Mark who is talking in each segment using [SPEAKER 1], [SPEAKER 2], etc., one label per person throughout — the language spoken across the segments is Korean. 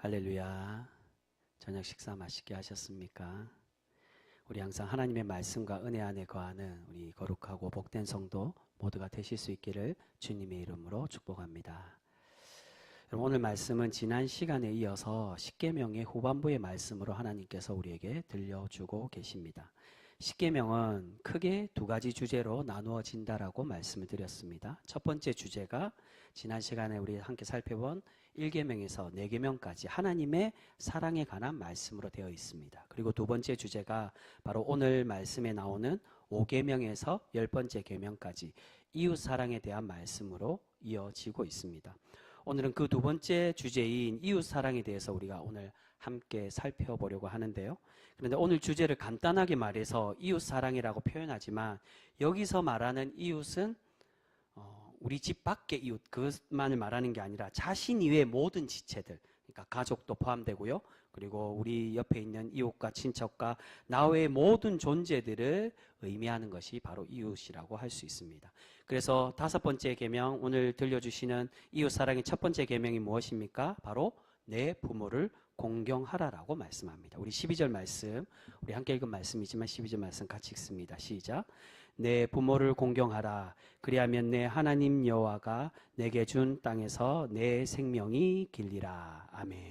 [SPEAKER 1] 할렐루야. 저녁 식사 맛있게 하셨습니까? 우리 항상 하나님의 말씀과 은혜 안에 거하는 우리 거룩하고 복된 성도 모두가 되실 수 있기를 주님의 이름으로 축복합니다. 여러분, 오늘 말씀은 지난 시간에 이어서 십계명의 후반부의 말씀으로 하나님께서 우리에게 들려주고 계십니다. 십계명은 크게 두 가지 주제로 나누어진다라고 말씀을 드렸습니다. 첫 번째 주제가 지난 시간에 우리 함께 살펴본 1계명에서 4계명까지 하나님의 사랑에 관한 말씀으로 되어 있습니다. 그리고 두 번째 주제가 바로 오늘 말씀에 나오는 5계명에서 10번째 계명까지 이웃 사랑에 대한 말씀으로 이어지고 있습니다. 오늘은 그 두 번째 주제인 이웃 사랑에 대해서 우리가 오늘 함께 살펴보려고 하는데요. 그런데 오늘 주제를 간단하게 말해서 이웃 사랑이라고 표현하지만 여기서 말하는 이웃은 우리 집 밖의 이웃 그것만을 말하는 게 아니라 자신 이외의 모든 지체들, 그러니까 가족도 포함되고요. 그리고 우리 옆에 있는 이웃과 친척과 나 외의 모든 존재들을 의미하는 것이 바로 이웃이라고 할 수 있습니다. 그래서 5번째 계명, 오늘 들려주시는 이웃 사랑의 첫 번째 계명이 무엇입니까? 바로 내 부모를 공경하라라고 말씀합니다. 우리 12절 말씀, 우리 함께 읽은 말씀이지만 12절 말씀 같이 읽습니다. 시작. 내 부모를 공경하라. 그리하면 내 하나님 여호와가 내게 준 땅에서 내 생명이 길리라. 아멘.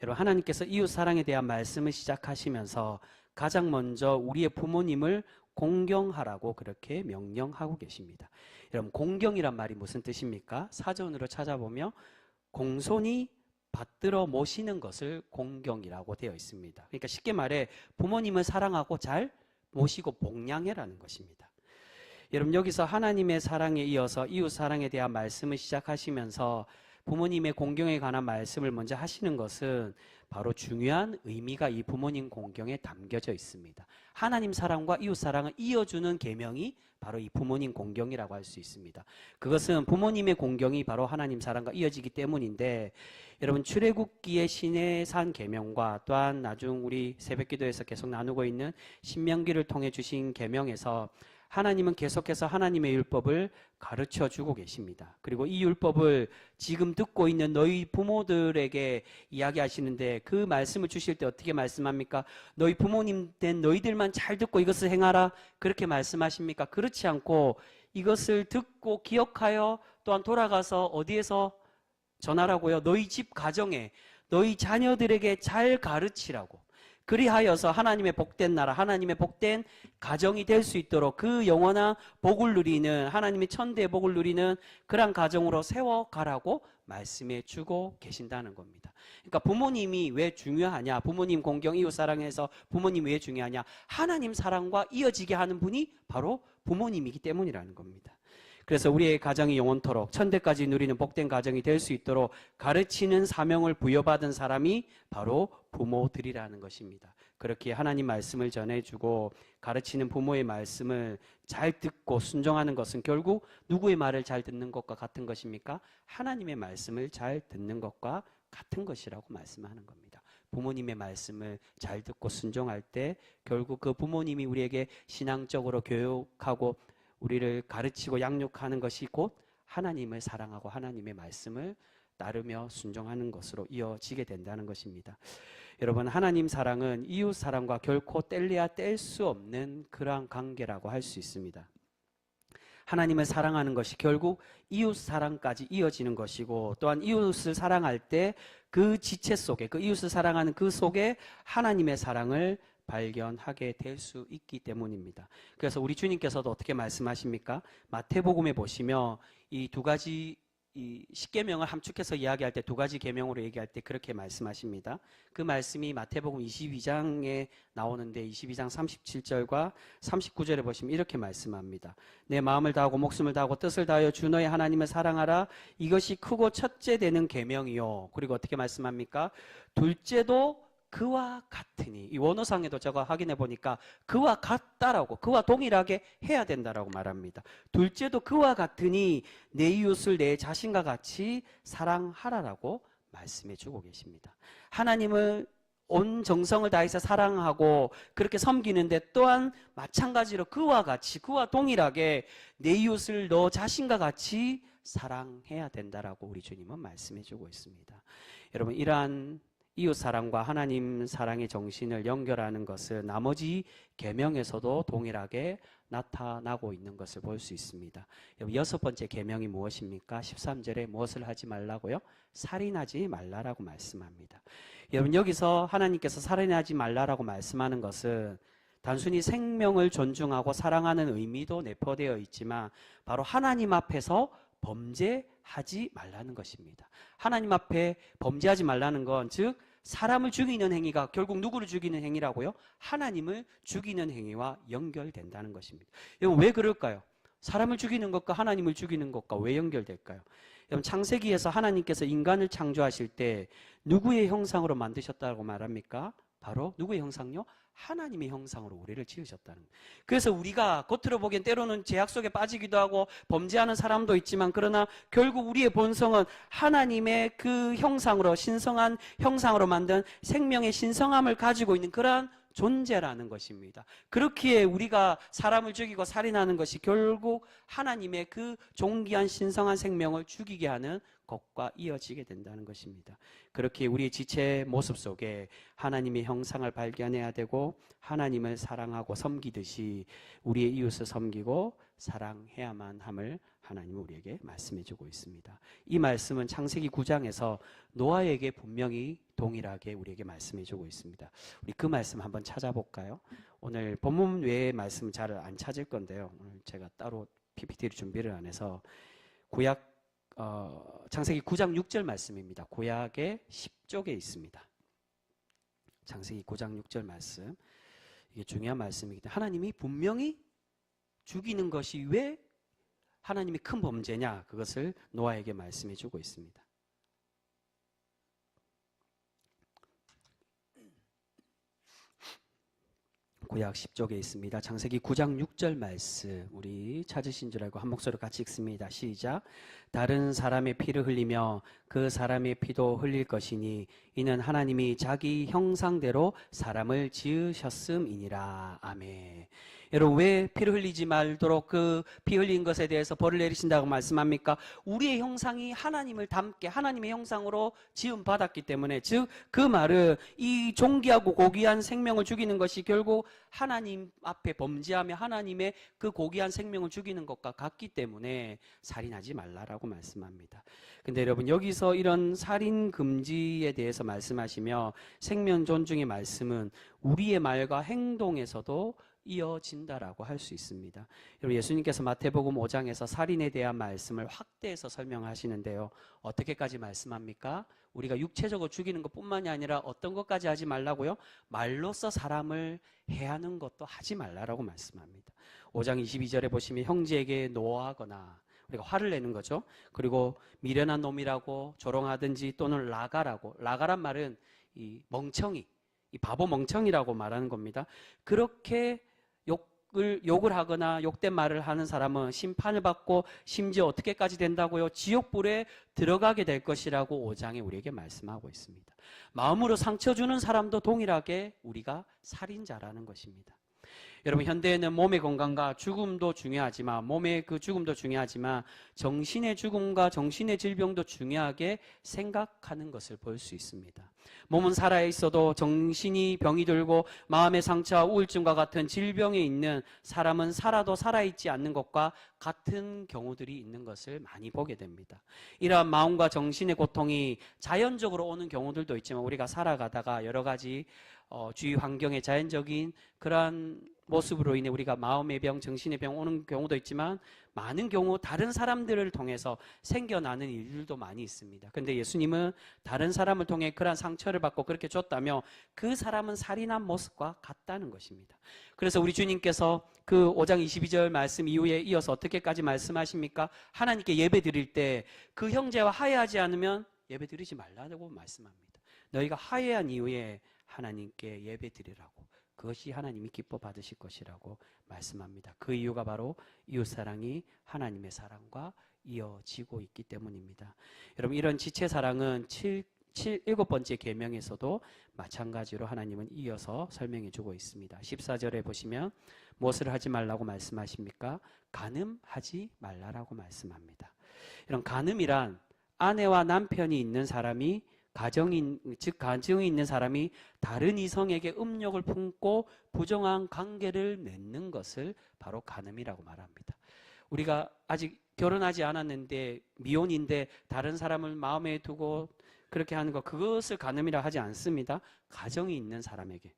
[SPEAKER 1] 여러분, 하나님께서 이웃 사랑에 대한 말씀을 시작하시면서 가장 먼저 우리의 부모님을 공경하라고 그렇게 명령하고 계십니다. 여러분, 공경이란 말이 무슨 뜻입니까? 사전으로 찾아보면 공손히 받들어 모시는 것을 공경이라고 되어 있습니다. 그러니까 쉽게 말해 부모님을 사랑하고 잘 모시고 복양해라는 것입니다. 여러분, 여기서 하나님의 사랑에 이어서 이웃 사랑에 대한 말씀을 시작하시면서 부모님의 공경에 관한 말씀을 먼저 하시는 것은 바로 중요한 의미가 이 부모님 공경에 담겨져 있습니다. 하나님 사랑과 이웃 사랑을 이어주는 계명이 바로 이 부모님 공경이라고 할 수 있습니다. 그것은 부모님의 공경이 바로 하나님 사랑과 이어지기 때문인데, 여러분, 출애굽기의 시내의 산 계명과 또한 나중 우리 새벽기도에서 계속 나누고 있는 신명기를 통해 주신 계명에서 하나님은 계속해서 하나님의 율법을 가르쳐 주고 계십니다. 그리고 이 율법을 지금 듣고 있는 너희 부모들에게 이야기하시는데 그 말씀을 주실 때 어떻게 말씀합니까? 너희 부모님 된 너희들만 잘 듣고 이것을 행하라, 그렇게 말씀하십니까? 그렇지 않고 이것을 듣고 기억하여 또한 돌아가서 어디에서 전하라고요? 너희 집 가정에 너희 자녀들에게 잘 가르치라고. 그리하여서 하나님의 복된 나라, 하나님의 복된 가정이 될 수 있도록 그 영원한 복을 누리는, 하나님의 천대의 복을 누리는 그런 가정으로 세워가라고 말씀해 주고 계신다는 겁니다. 그러니까 부모님이 왜 중요하냐, 부모님 공경 이웃 사랑에서 부모님이 왜 중요하냐, 하나님 사랑과 이어지게 하는 분이 바로 부모님이기 때문이라는 겁니다. 그래서 우리의 가정이 영원토록 천대까지 누리는 복된 가정이 될 수 있도록 가르치는 사명을 부여받은 사람이 바로 부모들이라는 것입니다. 그렇게 하나님 말씀을 전해주고 가르치는 부모의 말씀을 잘 듣고 순종하는 것은 결국 누구의 말을 잘 듣는 것과 같은 것입니까? 하나님의 말씀을 잘 듣는 것과 같은 것이라고 말씀하는 겁니다. 부모님의 말씀을 잘 듣고 순종할 때 결국 그 부모님이 우리에게 신앙적으로 교육하고 우리를 가르치고 양육하는 것이 곧 하나님을 사랑하고 하나님의 말씀을 따르며 순종하는 것으로 이어지게 된다는 것입니다. 여러분, 하나님 사랑은 이웃 사랑과 결코 뗄래야 뗄 수 없는 그러한 관계라고 할 수 있습니다. 하나님을 사랑하는 것이 결국 이웃 사랑까지 이어지는 것이고, 또한 이웃을 사랑할 때 그 지체 속에, 그 이웃을 사랑하는 그 속에 하나님의 사랑을 발견하게 될 수 있기 때문입니다. 그래서 우리 주님께서도 어떻게 말씀하십니까? 마태복음에 보시면 이 두 가지 이 십계명을 함축해서 이야기할 때 두 가지 계명으로 얘기할 때 그렇게 말씀하십니다. 그 말씀이 마태복음 22장에 나오는데 22장 37절과 39절에 보시면 이렇게 말씀합니다. 내 마음을 다하고 목숨을 다하고 뜻을 다하여 주 너의 하나님을 사랑하라. 이것이 크고 첫째 되는 계명이요. 그리고 어떻게 말씀합니까? 둘째도 그와 같으니, 이 원어상에도 제가 확인해 보니까 그와 같다라고, 그와 동일하게 해야 된다라고 말합니다. 둘째도 그와 같으니 내 이웃을 내 자신과 같이 사랑하라라고 말씀해 주고 계십니다. 하나님을 온 정성을 다해서 사랑하고 그렇게 섬기는데 또한 마찬가지로 그와 같이, 그와 동일하게 내 이웃을 너 자신과 같이 사랑해야 된다라고 우리 주님은 말씀해 주고 있습니다. 여러분, 이러한 이웃 사랑과 하나님 사랑의 정신을 연결하는 것은 나머지 계명에서도 동일하게 나타나고 있는 것을 볼 수 있습니다. 여섯 번째 계명이 무엇입니까? 13절에 무엇을 하지 말라고요? 살인하지 말라라고 말씀합니다. 여러분, 여기서 하나님께서 살인하지 말라라고 말씀하는 것은 단순히 생명을 존중하고 사랑하는 의미도 내포되어 있지만 바로 하나님 앞에서 범죄하지 말라는 것입니다. 하나님 앞에 범죄하지 말라는 건 즉 사람을 죽이는 행위가 결국 누구를 죽이는 행위라고요? 하나님을 죽이는 행위와 연결된다는 것입니다. 여러분, 왜 그럴까요? 사람을 죽이는 것과 하나님을 죽이는 것과 왜 연결될까요? 여러분, 창세기에서 하나님께서 인간을 창조하실 때 누구의 형상으로 만드셨다고 말합니까? 바로 누구의 형상요? 하나님의 형상으로 우리를 지으셨다는 거예요. 그래서 우리가 겉으로 보기엔 때로는 죄악 속에 빠지기도 하고 범죄하는 사람도 있지만 그러나 결국 우리의 본성은 하나님의 그 형상으로 신성한 형상으로 만든 생명의 신성함을 가지고 있는 그러한 존재라는 것입니다. 그렇기에 우리가 사람을 죽이고 살인하는 것이 결국 하나님의 그 존귀한 신성한 생명을 죽이게 하는 것과 이어지게 된다는 것입니다. 그렇게 우리의 지체의 모습 속에 하나님의 형상을 발견해야 되고 하나님을 사랑하고 섬기듯이 우리의 이웃을 섬기고 사랑해야만 함을 하나님은 우리에게 말씀해 주고 있습니다. 이 말씀은 창세기 9장에서 노아에게 분명히 동일하게 우리에게 말씀해 주고 있습니다. 우리 그 말씀 한번 찾아볼까요? 오늘 본문 외의 말씀은 잘 안 찾을 건데요. 오늘 제가 따로 PPT를 준비를 안 해서 구약 창세기 9장 6절 말씀입니다. 구약의 10쪽에 있습니다. 창세기 9장 6절 말씀. 이게 중요한 말씀이기 때문에 하나님이 분명히 죽이는 것이 왜 하나님이 큰 범죄냐, 그것을 노아에게 말씀해 주고 있습니다. 구약 10쪽에 있습니다. 창세기 9장 6절 말씀, 우리 찾으신 줄 알고 한 목소리로 같이 읽습니다. 시작. 다른 사람의 피를 흘리며 그 사람의 피도 흘릴 것이니 이는 하나님이 자기 형상대로 사람을 지으셨음이니라. 아멘. 여러분, 왜 피를 흘리지 말도록 그 피 흘린 것에 대해서 벌을 내리신다고 말씀합니까? 우리의 형상이 하나님을 닮게 하나님의 형상으로 지음받았기 때문에, 즉 그 말은 이 존귀하고 고귀한 생명을 죽이는 것이 결국 하나님 앞에 범죄하며 하나님의 그 고귀한 생명을 죽이는 것과 같기 때문에 살인하지 말라라고 말씀합니다. 근데 여러분, 여기서 이런 살인 금지에 대해서 말씀하시며 생명 존중의 말씀은 우리의 말과 행동에서도 이어진다라고 할 수 있습니다. 여러분, 예수님께서 마태복음 5장에서 살인에 대한 말씀을 확대해서 설명하시는데요. 어떻게까지 말씀합니까? 우리가 육체적으로 죽이는 것뿐만이 아니라 어떤 것까지 하지 말라고요? 말로써 사람을 해하는 것도 하지 말라라고 말씀합니다. 5장 22절에 보시면 형제에게 노하거나, 우리가 화를 내는 거죠. 그리고 미련한 놈이라고 조롱하든지 또는 라가라고, 라가란 말은 이 멍청이, 이 바보 멍청이라고 말하는 겁니다. 그렇게 욕을 하거나 욕된 말을 하는 사람은 심판을 받고 심지어 어떻게까지 된다고요? 지옥불에 들어가게 될 것이라고 5장에 우리에게 말씀하고 있습니다. 마음으로 상처 주는 사람도 동일하게 우리가 살인자라는 것입니다. 여러분, 현대에는 몸의 건강과 죽음도 중요하지만, 몸의 그 죽음도 중요하지만 정신의 죽음과 정신의 질병도 중요하게 생각하는 것을 볼 수 있습니다. 몸은 살아있어도 정신이 병이 들고 마음의 상처와 우울증과 같은 질병에 있는 사람은 살아도 살아있지 않는 것과 같은 경우들이 있는 것을 많이 보게 됩니다. 이러한 마음과 정신의 고통이 자연적으로 오는 경우들도 있지만 우리가 살아가다가 여러 가지 주위 환경의 자연적인 그러한 모습으로 인해 우리가 마음의 병, 정신의 병 오는 경우도 있지만 많은 경우 다른 사람들을 통해서 생겨나는 일들도 많이 있습니다. 그런데 예수님은 다른 사람을 통해 그러한 상처를 받고 그렇게 줬다며 그 사람은 살인한 모습과 같다는 것입니다. 그래서 우리 주님께서 그 5장 22절 말씀 이후에 이어서 어떻게까지 말씀하십니까? 하나님께 예배 드릴 때 그 형제와 화해하지 않으면 예배 드리지 말라고 말씀합니다. 너희가 화해한 이후에 하나님께 예배 드리라고, 그것이 하나님이 기뻐 받으실 것이라고 말씀합니다. 그 이유가 바로 이웃사랑이 하나님의 사랑과 이어지고 있기 때문입니다. 여러분, 이런 지체사랑은 7번째 계명에서도 마찬가지로 하나님은 이어서 설명해 주고 있습니다. 14절에 보시면 무엇을 하지 말라고 말씀하십니까? 간음하지 말라라고 말씀합니다. 이런 간음이란 아내와 남편이 있는 사람이 가정이 있는 사람이 다른 이성에게 음욕을 품고 부정한 관계를 맺는 것을 바로 간음이라고 말합니다. 우리가 아직 결혼하지 않았는데 미혼인데 다른 사람을 마음에 두고 그렇게 하는 것, 그것을 간음이라 하지 않습니다. 가정이 있는 사람에게.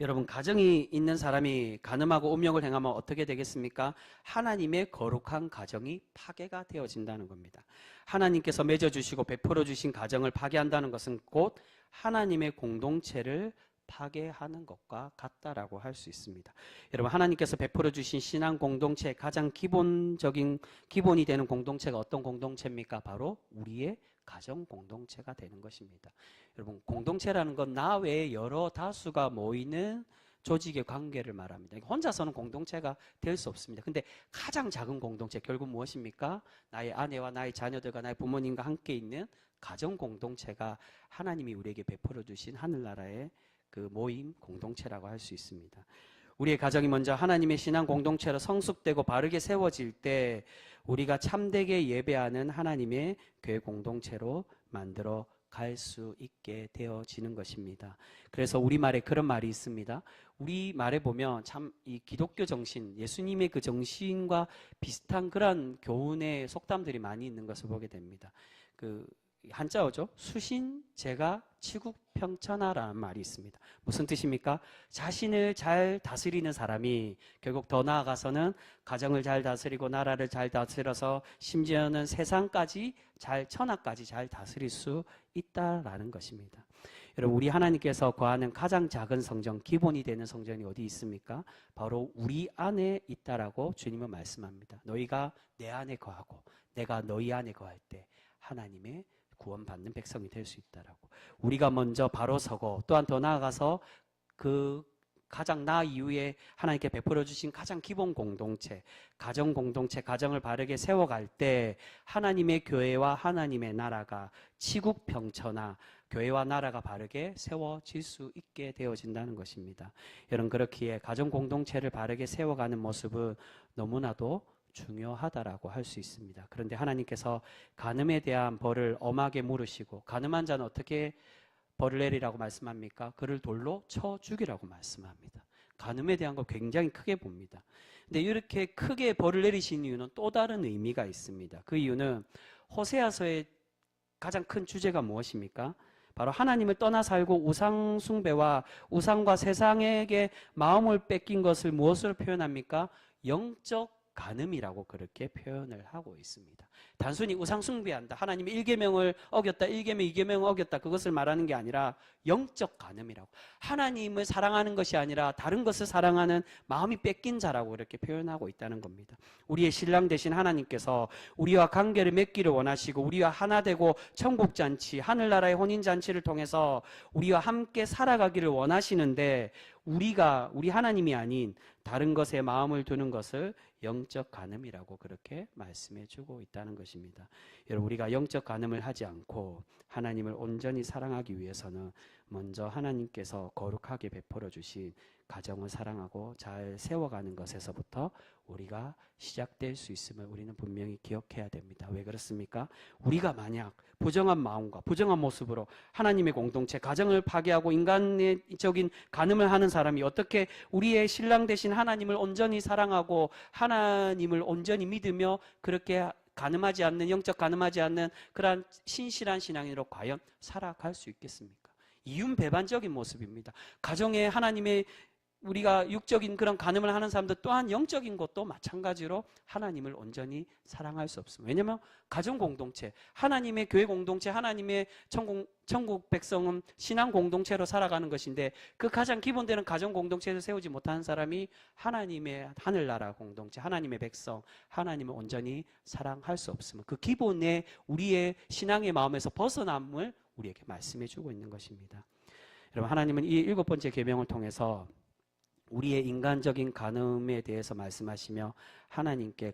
[SPEAKER 1] 여러분, 가정이 있는 사람이 간음하고 음욕을 행하면 어떻게 되겠습니까? 하나님의 거룩한 가정이 파괴가 되어진다는 겁니다. 하나님께서 맺어주시고 베풀어 주신 가정을 파괴한다는 것은 곧 하나님의 공동체를 파괴하는 것과 같다라고 할 수 있습니다. 여러분, 하나님께서 베풀어 주신 신앙 공동체의 가장 기본이 되는 공동체가 어떤 공동체입니까? 바로 우리의 가정 공동체가 되는 것입니다. 여러분, 공동체라는 건 나 외에 여러 다수가 모이는 조직의 관계를 말합니다. 혼자서는 공동체가 될 수 없습니다. 근데 가장 작은 공동체, 결국 무엇입니까? 나의 아내와 나의 자녀들과 나의 부모님과 함께 있는 가정 공동체가 하나님이 우리에게 베풀어 주신 하늘나라의 그 모임 공동체라고 할 수 있습니다. 우리의 가정이 먼저 하나님의 신앙 공동체로 성숙되고 바르게 세워질 때 우리가 참되게 예배하는 하나님의 교회 공동체로 만들어 갈 수 있게 되어지는 것입니다. 그래서 우리말에 그런 말이 있습니다. 우리말에 보면 참 이 기독교 정신, 예수님의 그 정신과 비슷한 그런 교훈의 속담들이 많이 있는 것을 보게 됩니다. 그 한자어죠. 수신, 제가, 치국, 평천하라는 말이 있습니다. 무슨 뜻입니까? 자신을 잘 다스리는 사람이 결국 더 나아가서는 가정을 잘 다스리고 나라를 잘 다스려서 심지어는 세상까지 천하까지 잘 다스릴 수 있다라는 것입니다. 여러분, 우리 하나님께서 거하는 가장 작은 성전, 기본이 되는 성전이 어디 있습니까? 바로 우리 안에 있다라고 주님은 말씀합니다. 너희가 내 안에 거하고 내가 너희 안에 거할 때 하나님의 구원받는 백성이 될 수 있다라고. 우리가 먼저 바로 서고 또한 더 나아가서 그 가장 나 이후에 하나님께 베풀어 주신 가장 기본 공동체, 가정 공동체, 가정을 바르게 세워갈 때 하나님의 교회와 하나님의 나라가 치국평천하, 교회와 나라가 바르게 세워질 수 있게 되어진다는 것입니다. 여러분, 그렇기에 가정 공동체를 바르게 세워가는 모습은 너무나도 중요하다라고 할 수 있습니다. 그런데 하나님께서 간음에 대한 벌을 엄하게 물으시고, 간음한 자는 어떻게 벌을 내리라고 말씀합니까? 그를 돌로 쳐 죽이라고 말씀합니다. 간음에 대한 거 굉장히 크게 봅니다. 근데 이렇게 크게 벌을 내리신 이유는 또 다른 의미가 있습니다. 그 이유는 호세아서의 가장 큰 주제가 무엇입니까? 바로 하나님을 떠나 살고 우상 숭배와 우상과 세상에게 마음을 뺏긴 것을 무엇으로 표현합니까? 영적 간음이라고 그렇게 표현을 하고 있습니다. 단순히 우상 숭배한다, 하나님의 1계명을 어겼다, 1계명, 2계명을 어겼다, 그것을 말하는 게 아니라 영적 간음이라고, 하나님을 사랑하는 것이 아니라 다른 것을 사랑하는 마음이 뺏긴 자라고 이렇게 표현하고 있다는 겁니다. 우리의 신랑 되신 하나님께서 우리와 관계를 맺기를 원하시고 우리와 하나 되고 천국잔치, 하늘나라의 혼인잔치를 통해서 우리와 함께 살아가기를 원하시는데 우리 하나님이 아닌 다른 것에 마음을 두는 것을 영적 간음이라고 그렇게 말씀해 주고 있다는 것입니다. 여러분, 우리가 영적 간음을 하지 않고 하나님을 온전히 사랑하기 위해서는 먼저 하나님께서 거룩하게 베풀어 주신 가정을 사랑하고 잘 세워가는 것에서부터 우리가 시작될 수 있음을 우리는 분명히 기억해야 됩니다. 왜 그렇습니까? 우리가 만약 부정한 마음과 부정한 모습으로 하나님의 공동체, 가정을 파괴하고 인간적인 간음을 하는 사람이 어떻게 우리의 신랑 되신 하나님을 온전히 사랑하고 하나님을 온전히 믿으며 그렇게 간음하지 않는, 영적 간음하지 않는 그러한 신실한 신앙인으로 과연 살아갈 수 있겠습니까? 이윤배반적인 모습입니다. 가정에 하나님의 우리가 육적인 그런 간음을 하는 사람들 또한 영적인 것도 마찬가지로 하나님을 온전히 사랑할 수 없습니다. 왜냐하면 가정 공동체, 하나님의 교회 공동체, 하나님의 천국 백성은 신앙 공동체로 살아가는 것인데 그 가장 기본되는 가정 공동체를 세우지 못하는 사람이 하나님의 하늘나라 공동체, 하나님의 백성, 하나님을 온전히 사랑할 수 없으면 그 기본의 우리의 신앙의 마음에서 벗어남을 우리에게 말씀해 주고 있는 것입니다. 여러분, 하나님은 이 7번째 계명을 통해서 우리의 인간적인 간음에 대해서 말씀하시며 하나님께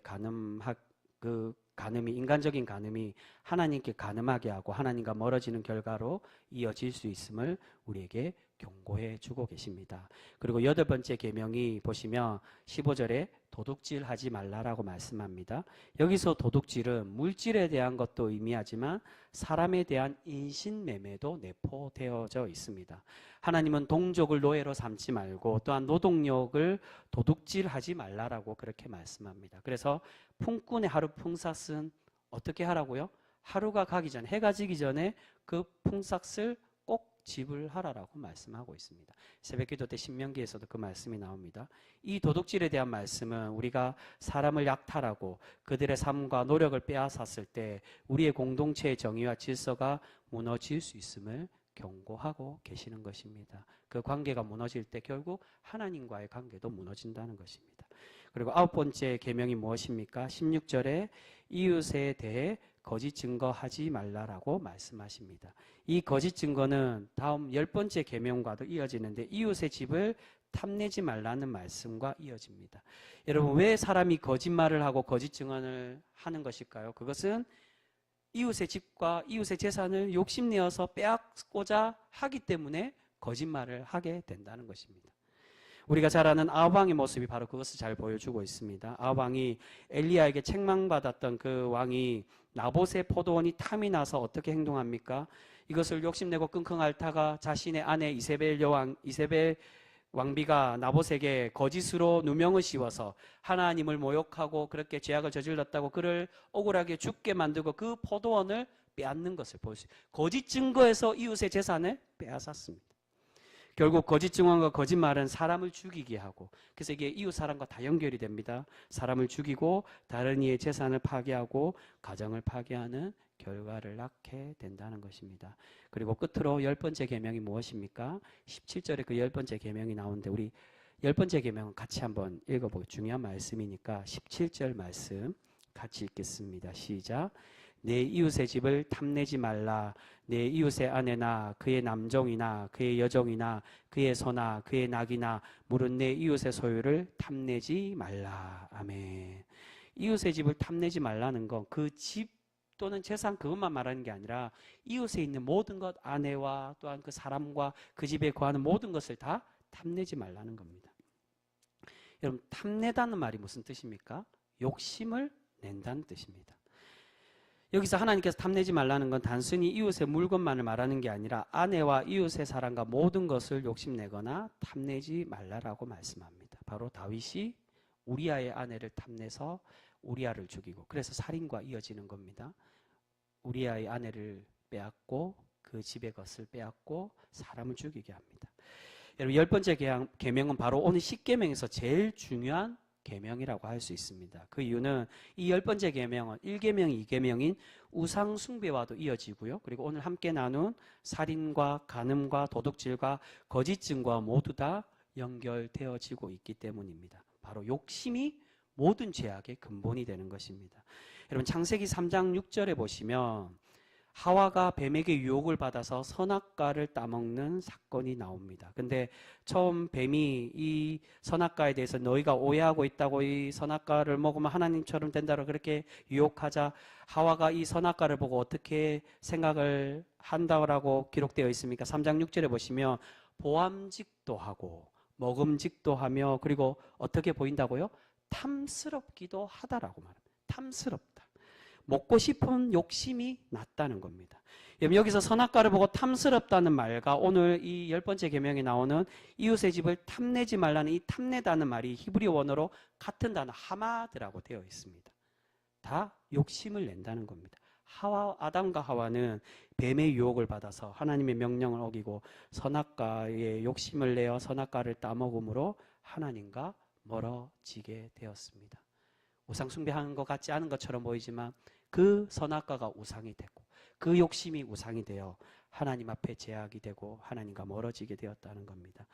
[SPEAKER 1] 인간적인 간음이 하나님께 간음하게 하고 하나님과 멀어지는 결과로 이어질 수 있음을 우리에게 경고해 주고 계십니다. 그리고 8번째 계명이 보시면 15절에 도둑질하지 말라라고 말씀합니다. 여기서 도둑질은 물질에 대한 것도 의미하지만 사람에 대한 인신매매도 내포되어져 있습니다. 하나님은 동족을 노예로 삼지 말고 또한 노동력을 도둑질하지 말라라고 그렇게 말씀합니다. 그래서 품꾼의 하루 품삯은 어떻게 하라고요? 하루가 가기 전, 해가 지기 전에 그 품삯을 꼭 지불하라라고 말씀하고 있습니다. 새벽기도 때 신명기에서도 그 말씀이 나옵니다. 이 도둑질에 대한 말씀은 우리가 사람을 약탈하고 그들의 삶과 노력을 빼앗았을 때 우리의 공동체의 정의와 질서가 무너질 수 있음을 경고하고 계시는 것입니다. 그 관계가 무너질 때 결국 하나님과의 관계도 무너진다는 것입니다. 그리고 9번째 계명이 무엇입니까? 16절에 이웃에 대해 거짓 증거하지 말라라고 말씀하십니다. 이 거짓 증거는 다음 10번째 계명과도 이어지는데 이웃의 집을 탐내지 말라는 말씀과 이어집니다. 여러분, 왜 사람이 거짓말을 하고 거짓 증언을 하는 것일까요? 그것은 이웃의 집과 이웃의 재산을 욕심내어서 빼앗고자 하기 때문에 거짓말을 하게 된다는 것입니다. 우리가 잘 아는 아합 왕의 모습이 바로 그것을 잘 보여주고 있습니다. 아합 왕이 엘리야에게 책망받았던 그 왕이 나봇의 포도원이 탐이 나서 어떻게 행동합니까? 이것을 욕심내고 끙끙 앓다가 자신의 아내 이세벨 왕비가 나봇에게 거짓으로 누명을 씌워서 하나님을 모욕하고 그렇게 죄악을 저질렀다고 그를 억울하게 죽게 만들고 그 포도원을 빼앗는 것을 볼 수 있어요. 거짓 증거에서 이웃의 재산을 빼앗았습니다. 결국 거짓 증언과 거짓말은 사람을 죽이게 하고, 그래서 이게 이웃 사람과 다 연결이 됩니다. 사람을 죽이고 다른 이의 재산을 파괴하고 가정을 파괴하는 결과를 낳게 된다는 것입니다. 그리고 끝으로 10번째 계명이 무엇입니까? 17절에 그 10번째 계명이 나오는데 우리 10번째 계명은 같이 한번 읽어보고 중요한 말씀이니까 17절 말씀 같이 읽겠습니다. 시작. 내 이웃의 집을 탐내지 말라. 내 이웃의 아내나 그의 남종이나 그의 여종이나 그의 소나 그의 낙이나 물은 내 이웃의 소유를 탐내지 말라. 아멘. 이웃의 집을 탐내지 말라는 건 그 집 또는 재산 그것만 말하는 게 아니라 이웃에 있는 모든 것, 아내와 또한 그 사람과 그 집에 거하는 모든 것을 다 탐내지 말라는 겁니다. 여러분, 탐내다는 말이 무슨 뜻입니까? 욕심을 낸다는 뜻입니다. 여기서 하나님께서 탐내지 말라는 건 단순히 이웃의 물건만을 말하는 게 아니라 아내와 이웃의 사랑과 모든 것을 욕심내거나 탐내지 말라라고 말씀합니다. 바로 다윗이 우리아의 아내를 탐내서 우리아를 죽이고, 그래서 살인과 이어지는 겁니다. 우리아의 아내를 빼앗고 그 집의 것을 빼앗고 사람을 죽이게 합니다. 여러분, 10번째 계명은 바로 오늘 10계명에서 제일 중요한 계명이라고 할 수 있습니다. 그 이유는 이 10번째 계명은 1계명, 2계명인 우상 숭배와도 이어지고요. 그리고 오늘 함께 나눈 살인과 간음과 도둑질과 거짓 증거와 모두 다 연결되어지고 있기 때문입니다. 바로 욕심이 모든 죄악의 근본이 되는 것입니다. 여러분, 창세기 3장 6절에 보시면 하와가 뱀에게 유혹을 받아서 선악과를 따먹는 사건이 나옵니다. 근데 처음 뱀이 이 선악과에 대해서 너희가 오해하고 있다고, 이 선악과를 먹으면 하나님처럼 된다고 그렇게 유혹하자 하와가 이 선악과를 보고 어떻게 생각을 한다고 기록되어 있습니까? 3장 6절에 보시면 보암직도 하고 먹음직도 하며 그리고 어떻게 보인다고요? 탐스럽기도 하다라고 말합니다. 탐스럽다. 먹고 싶은 욕심이 났다는 겁니다. 여기서 선악과를 보고 탐스럽다는 말과 오늘 이 10번째 계명에 나오는 이웃의 집을 탐내지 말라는 이 탐내다는 말이 히브리 원어로 같은 단어 하마드라고 되어 있습니다. 다 욕심을 낸다는 겁니다. 아담과 하와는 뱀의 유혹을 받아서 하나님의 명령을 어기고 선악과에 욕심을 내어 선악과를 따먹음으로 하나님과 멀어지게 되었습니다. 우상 숭배하는 것 같지 않은 것처럼 보이지만 그 선악과가 우상이 되고 그 욕심이 우상이 되어 하나님 앞에 제약이 되고 하나님과 멀어지게 되었다는 겁니다.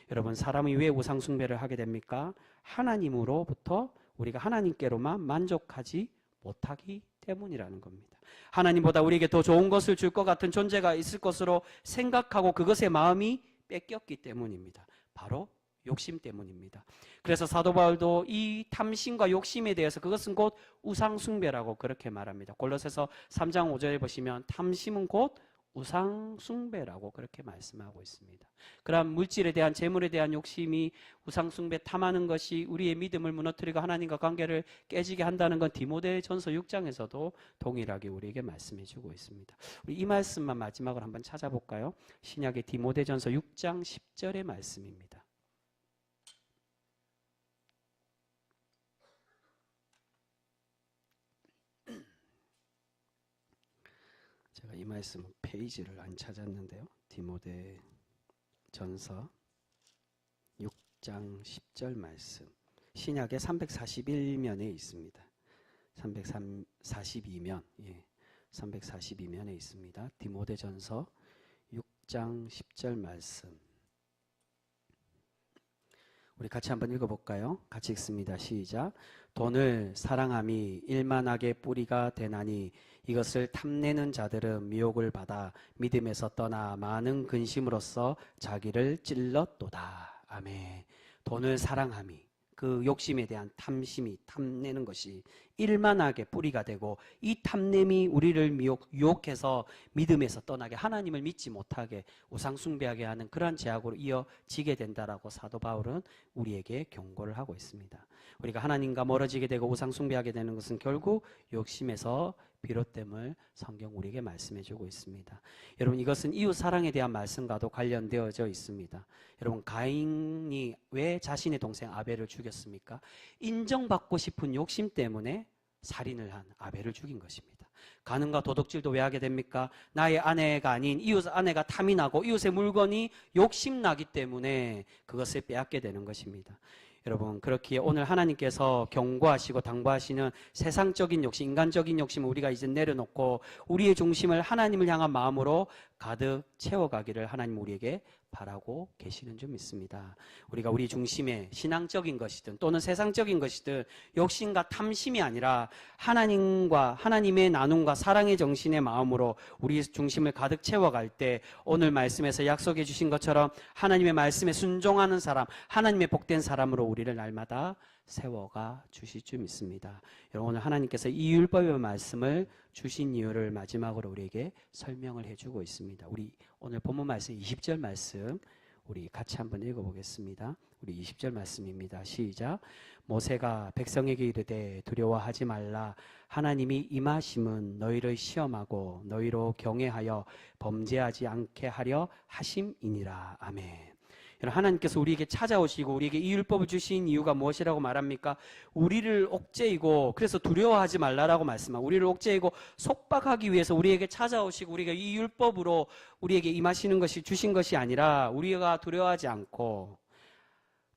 [SPEAKER 1] 여러분, 사람이 왜 우상 숭배를 하게 됩니까? 하나님으로부터 우리가 하나님께로만 만족하지 못하기 때문이라는 겁니다. 하나님보다 우리에게 더 좋은 것을 줄 것 같은 존재가 있을 것으로 생각하고 그것에 마음이 뺏겼기 때문입니다. 바로 욕심 때문입니다. 그래서 사도 바울도 이 탐심과 욕심에 대해서 그것은 곧 우상 숭배라고 그렇게 말합니다. 골로새서 3장 5절에 보시면 탐심은 곧 우상 숭배라고 그렇게 말씀하고 있습니다. 그러한 물질에 대한 재물에 대한 욕심이 우상 숭배 탐하는 것이 우리의 믿음을 무너뜨리고 하나님과 관계를 깨지게 한다는 건 디모데전서 6장에서도 동일하게 우리에게 말씀해 주고 있습니다. 우리 이 말씀만 마지막으로 한번 찾아볼까요? 신약의 디모데전서 6장 10절의 말씀입니다. 제가 이 말씀 페이지를 안 찾았는데요. 디모데 전서 6장 10절 말씀. 신약의 341면에 있습니다. 342면. 예. 342면에 있습니다. 디모데 전서 6장 10절 말씀. 우리 같이 한번 읽어볼까요? 같이 읽습니다. 시작. 돈을 사랑함이 일만하게 뿌리가 되나니 이것을 탐내는 자들은 미혹을 받아 믿음에서 떠나 많은 근심으로써 자기를 찔렀도다. 아멘. 돈을 사랑함이, 그 욕심에 대한 탐심이, 탐내는 것이 일만하게 뿌리가 되고 이 탐냄이 우리를 유혹해서 믿음에서 떠나게, 하나님을 믿지 못하게, 우상 숭배하게 하는 그러한 죄악으로 이어지게 된다라고 사도 바울은 우리에게 경고를 하고 있습니다. 우리가 하나님과 멀어지게 되고 우상 숭배하게 되는 것은 결국 욕심에서 비롯됨을 성경 우리에게 말씀해 주고 있습니다. 여러분, 이것은 이웃 사랑에 대한 말씀과도 관련되어져 있습니다. 여러분, 가인이 왜 자신의 동생 아벨을 죽였습니까? 인정받고 싶은 욕심 때문에 살인을 한 아벨을 죽인 것입니다. 간음과 도둑질도 왜 하게 됩니까? 나의 아내가 아닌 이웃 아내가 탐이 나고 이웃의 물건이 욕심나기 때문에 그것을 빼앗게 되는 것입니다. 여러분, 그렇기에 오늘 하나님께서 경고하시고 당부하시는 세상적인 욕심, 인간적인 욕심을 우리가 이제 내려놓고 우리의 중심을 하나님을 향한 마음으로 가득 채워가기를 하나님 우리에게 바라고 계시는 줄 믿습니다. 우리가 우리 중심에 신앙적인 것이든 또는 세상적인 것이든 욕심과 탐심이 아니라 하나님과 하나님의 나눔과 사랑의 정신의 마음으로 우리 중심을 가득 채워갈 때 오늘 말씀에서 약속해 주신 것처럼 하나님의 말씀에 순종하는 사람, 하나님의 복된 사람으로 우리를 날마다 세워가 주실 줄 믿습니다. 여러분, 오늘 하나님께서 이 율법의 말씀을 주신 이유를 마지막으로 우리에게 설명을 해주고 있습니다. 우리 오늘 본문 말씀 20절 말씀 우리 같이 한번 읽어보겠습니다. 우리 20절 말씀입니다. 시작. 모세가 백성에게 이르되 두려워하지 말라. 하나님이 임하심은 너희를 시험하고 너희로 경외하여 범죄하지 않게 하려 하심이니라. 아멘. 하나님께서 우리에게 찾아오시고 우리에게 이 율법을 주신 이유가 무엇이라고 말합니까? 우리를 옥죄이고, 그래서 두려워하지 말라라고 말씀합니다. 우리를 옥죄이고 속박하기 위해서 우리에게 찾아오시고 우리가 이 율법으로 우리에게 임하시는 것이, 주신 것이 아니라 우리가 두려워하지 않고,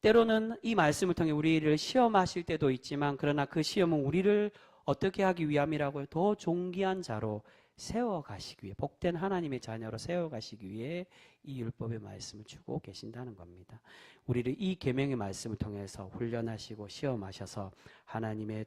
[SPEAKER 1] 때로는 이 말씀을 통해 우리를 시험하실 때도 있지만 그러나 그 시험은 우리를 어떻게 하기 위함이라고요? 더 존귀한 자로 세워가시기 위해, 복된 하나님의 자녀로 세워가시기 위해 이 율법의 말씀을 주고 계신다는 겁니다. 우리를 이 계명의 말씀을 통해서 훈련하시고 시험하셔서 하나님을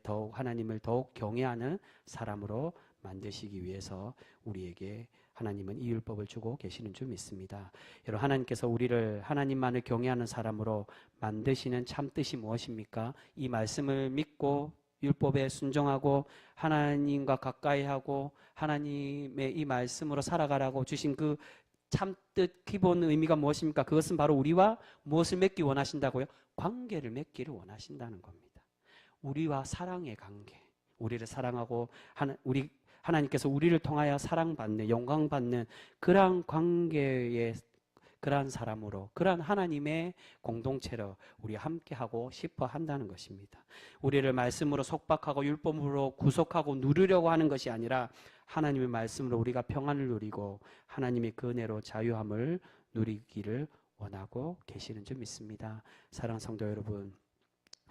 [SPEAKER 1] 더욱 경외하는 사람으로 만드시기 위해서 우리에게 하나님은 이 율법을 주고 계시는 줄 믿습니다. 여러분, 하나님께서 우리를 하나님만을 경외하는 사람으로 만드시는 참 뜻이 무엇입니까? 이 말씀을 믿고 율법에 순종하고 하나님과 가까이하고 하나님의 이 말씀으로 살아가라고 주신 그 참뜻 기본 의미가 무엇입니까? 그것은 바로 우리와 무엇을 맺기 원하신다고요? 관계를 맺기를 원하신다는 겁니다. 우리와 사랑의 관계, 우리를 사랑하고 하나님께서 우리를 통하여 사랑받는, 영광받는 그러한 관계의 그러한 사람으로, 그러한 하나님의 공동체로 우리 함께하고 싶어 한다는 것입니다. 우리를 말씀으로 속박하고 율법으로 구속하고 누리려고 하는 것이 아니라 하나님의 말씀으로 우리가 평안을 누리고 하나님의 그 은혜로 자유함을 누리기를 원하고 계시는 줄 믿습니다. 사랑하는 성도 여러분,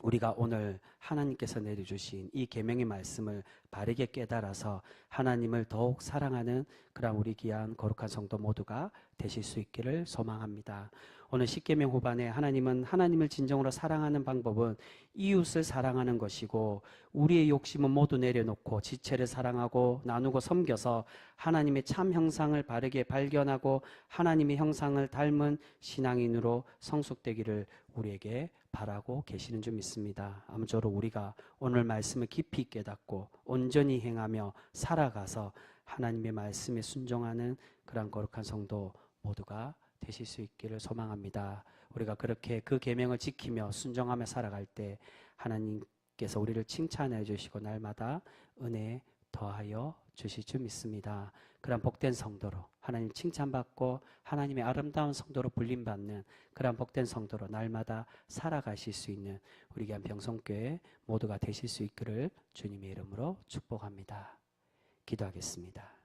[SPEAKER 1] 우리가 오늘 하나님께서 내려주신 이 계명의 말씀을 바르게 깨달아서 하나님을 더욱 사랑하는 그런 우리 귀한 거룩한 성도 모두가 되실 수 있기를 소망합니다. 오늘 십계명 후반에 하나님은 하나님을 진정으로 사랑하는 방법은 이웃을 사랑하는 것이고 우리의 욕심은 모두 내려놓고 지체를 사랑하고 나누고 섬겨서 하나님의 참 형상을 바르게 발견하고 하나님의 형상을 닮은 신앙인으로 성숙되기를 우리에게 바라고 계시는 줄 믿습니다. 아무쪼록 우리가 오늘 말씀을 깊이 깨닫고 온전히 행하며 살아가서 하나님의 말씀에 순종하는 그런 거룩한 성도 모두가 되실 수 있기를 소망합니다. 우리가 그렇게 그 계명을 지키며 순종하며 살아갈 때 하나님께서 우리를 칭찬해 주시고 날마다 은혜 더하여 주실 줄 믿습니다. 그런 복된 성도로 하나님 칭찬받고 하나님의 아름다운 성도로 불림받는 그런 복된 성도로 날마다 살아가실 수 있는 우리 귀한 병성교회 모두가 되실 수 있기를 주님의 이름으로 축복합니다. 기도하겠습니다.